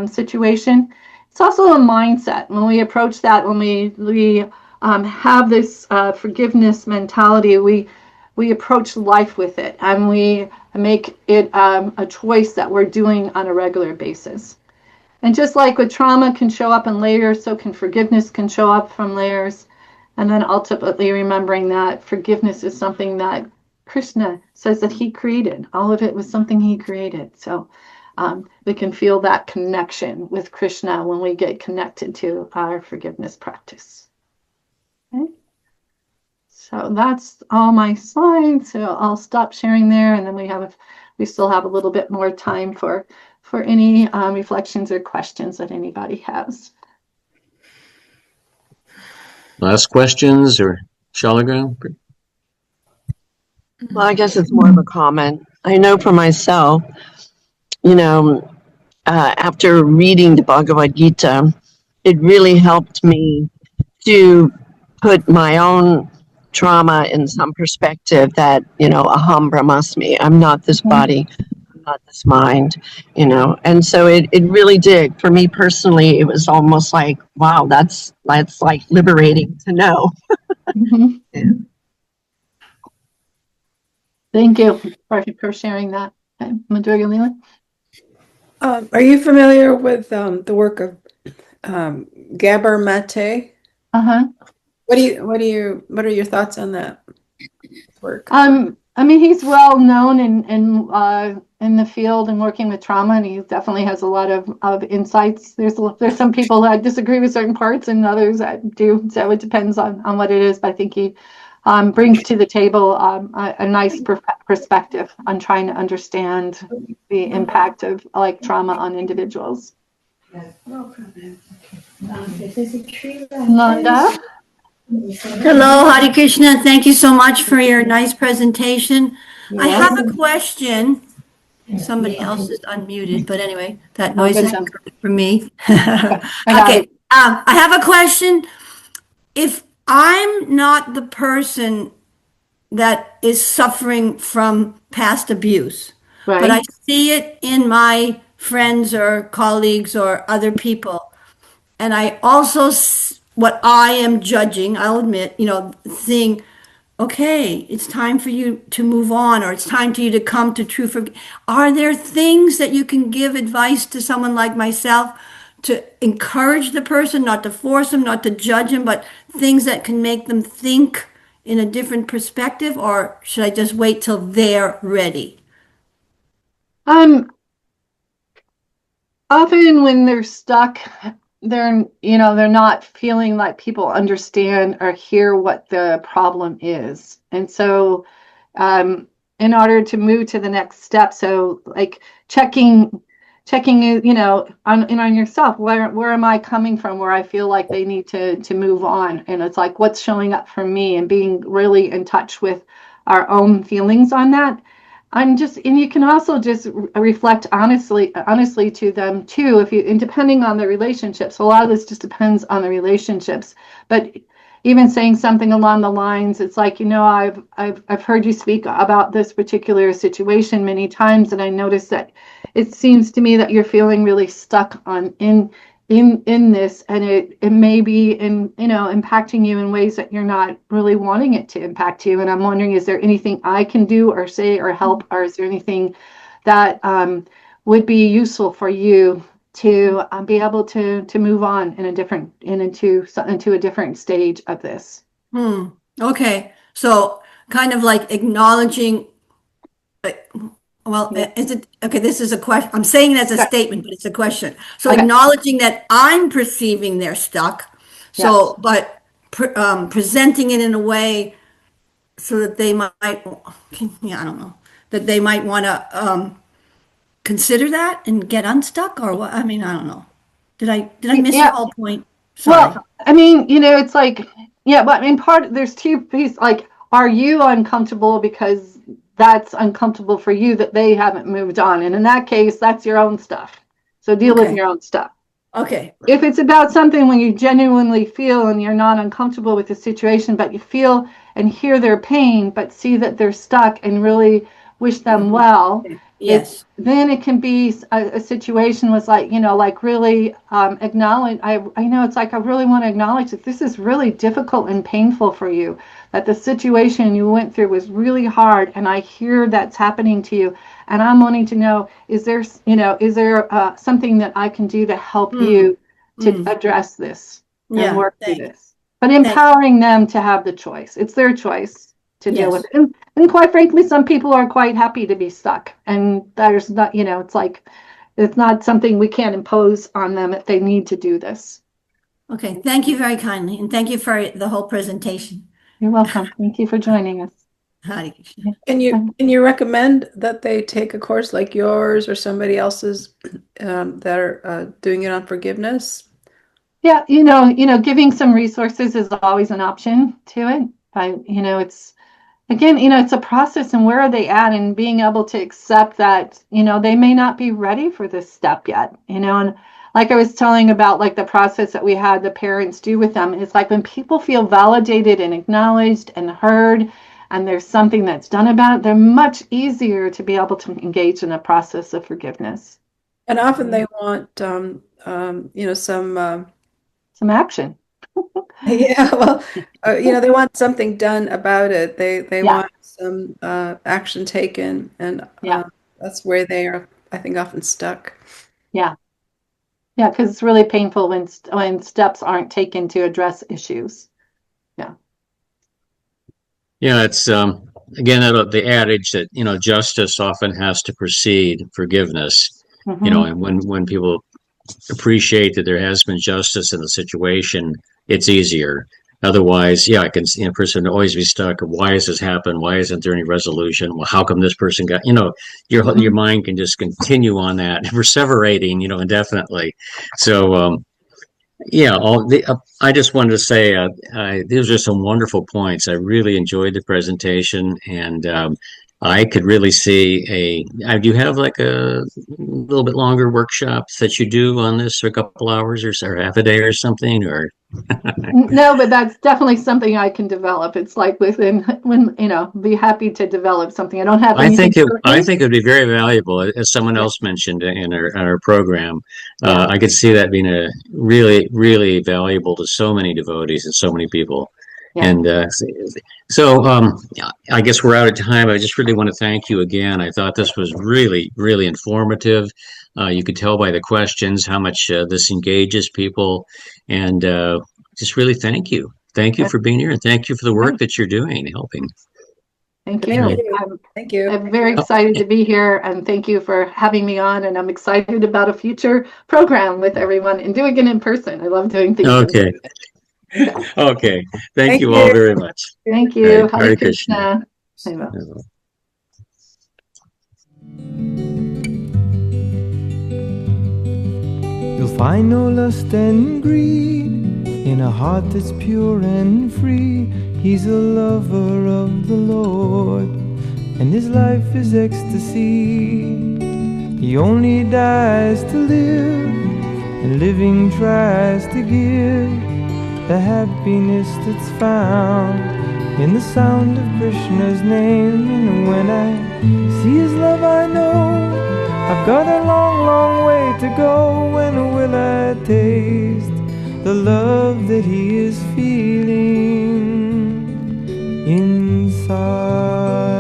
situation. It's also a mindset. When we approach that, when we have this forgiveness mentality, we approach life with it, and we make it a choice that we're doing on a regular basis. And just like with trauma can show up in layers, so can forgiveness can show up from layers. And then ultimately remembering that forgiveness is something that Krishna says that he created. All of it was something he created. So we can feel that connection with Krishna when we get connected to our forgiveness practice. Okay. So that's all my slides. So I'll stop sharing there, and then we still have a little bit more time for any reflections or questions that anybody has. Last questions or Shalagram? Well, I guess it's more of a comment. I know for myself, after reading the Bhagavad Gita, it really helped me to put my own trauma in some perspective, that, aham brahmasmi, I'm not this body, I'm not this mind, and so it really did. For me personally, it was almost like, wow, that's like liberating to know. Mm-hmm. Yeah. Thank you for sharing that. Okay. Madhurya Leela? Are you familiar with the work of Gabor Mate? Uh-huh. What are your thoughts on that work? I mean, he's well known in the field and working with trauma, and he definitely has a lot of insights. There's some people that disagree with certain parts, and others that do. So it depends on what it is. But I think he brings to the table a nice perspective on trying to understand the impact of trauma on individuals. Nanda? Hello, Hare Krishna. Thank you so much for your nice presentation. I have a question. Somebody else is unmuted, but anyway, that noise is coming from me. Okay. I have a question. If I'm not the person that is suffering from past abuse, but I see it in my friends or colleagues or other people, and I also, what I am judging, I'll admit, seeing, okay, it's time for you to move on, or it's time for you to come to true forgiveness. Are there things that you can give advice to someone like myself to encourage the person, not to force them, not to judge them, but things that can make them think in a different perspective? Or should I just wait till they're ready? Often when they're stuck, they're not feeling like people understand or hear what the problem is. And so in order to move to the next step. So like checking, you know, on yourself, where am I coming from, where I feel like they need to move on. And it's like, what's showing up for me, and being really in touch with our own feelings on that. And you can also just reflect honestly to them too, and depending on the relationships. A lot of this just depends on the relationships, but even saying something along the lines, it's like, you know, I've heard you speak about this particular situation many times, and I noticed that it seems to me that you're feeling really stuck in this, and it may be impacting you in ways that you're not really wanting it to impact you. And I'm wondering, is there anything I can do or say or help, or is there anything that would be useful for you to be able to move on into a different stage of this? Okay, so kind of like acknowledging. Well, is it okay? This is a question. I'm saying it as a statement, but it's a question. So acknowledging that I'm perceiving they're stuck. So, but presenting it in a way so that they might, I don't know, that they might want to consider that and get unstuck, or what? I mean, I don't know. Did I miss your whole point? Sorry. Well, I mean, you know, it's like, but I mean, there's two pieces. Like, are you uncomfortable because that's uncomfortable for you that they haven't moved on? And in that case, that's your own stuff. So deal with your own stuff. Okay. If it's about something when you genuinely feel and you're not uncomfortable with the situation, but you feel and hear their pain, but see that they're stuck and really wish them well. Yes. Then it can be a situation was like, you know, like really acknowledge. I know it's like, I really want to acknowledge that this is really difficult and painful for you, that the situation you went through was really hard, and I hear that's happening to you, and I'm wanting to know, is there something that I can do to help you to address this and work through this? But empowering them to have the choice. It's their choice to deal with it. And quite frankly, some people are quite happy to be stuck, and there's not, you know, it's like, it's not something we can't impose on them if they need to do this. Okay, thank you very kindly, and thank you for the whole presentation. You're welcome. Thank you for joining us. Hare Krishna. Can you recommend that they take a course like yours or somebody else's that are doing it on forgiveness? Yeah, you know, giving some resources is always an option to it. It's, again, it's a process, and where are they at, and being able to accept that, they may not be ready for this step yet, and like I was telling about, like the process that we had the parents do with them, it's like when people feel validated and acknowledged and heard, and there's something that's done about it, they're much easier to be able to engage in a process of forgiveness. And often they want, some action. Yeah, well, they want something done about it. They want some action taken, and that's where they are, I think, often stuck. Yeah, because it's really painful when steps aren't taken to address issues. Yeah, it's again the adage that justice often has to precede forgiveness. And when people appreciate that there has been justice in the situation, it's easier. Otherwise, I can see a person always be stuck. Why has this happened? Why isn't there any resolution? Well, how come this person got? Your mind can just continue on that, perseverating, indefinitely. So, I just wanted to say these are some wonderful points. I really enjoyed the presentation, and I could really see do you have like a little bit longer workshops that you do on this for a couple hours or half a day or something, or? No, but that's definitely something I can develop. It's like be happy to develop something. I don't have anything. I think it would be very valuable, as someone else mentioned in our program. I could see that being a really, really valuable to so many devotees and so many people. Yeah. And so I guess we're out of time. I just really want to thank you again. I thought this was really, really informative. You could tell by the questions how much this engages people, and just really thank you. Thank you for being here, and thank you for the work that you're doing, helping. Thank you. Thank you. I'm very excited to be here, and thank you for having me on. And I'm excited about a future program with everyone and doing it in person. I love doing things. Okay. Okay. Thank you all very much. Thank you. Hare Krishna. Seva. You'll find no lust and greed in a heart that's pure and free. He's a lover of the Lord, and his life is ecstasy. He only dies to live, and living tries to give the happiness that's found in the sound of Krishna's name. And when I see his love, I know I've got a long, long way to go. When will I taste the love that he is feeling inside?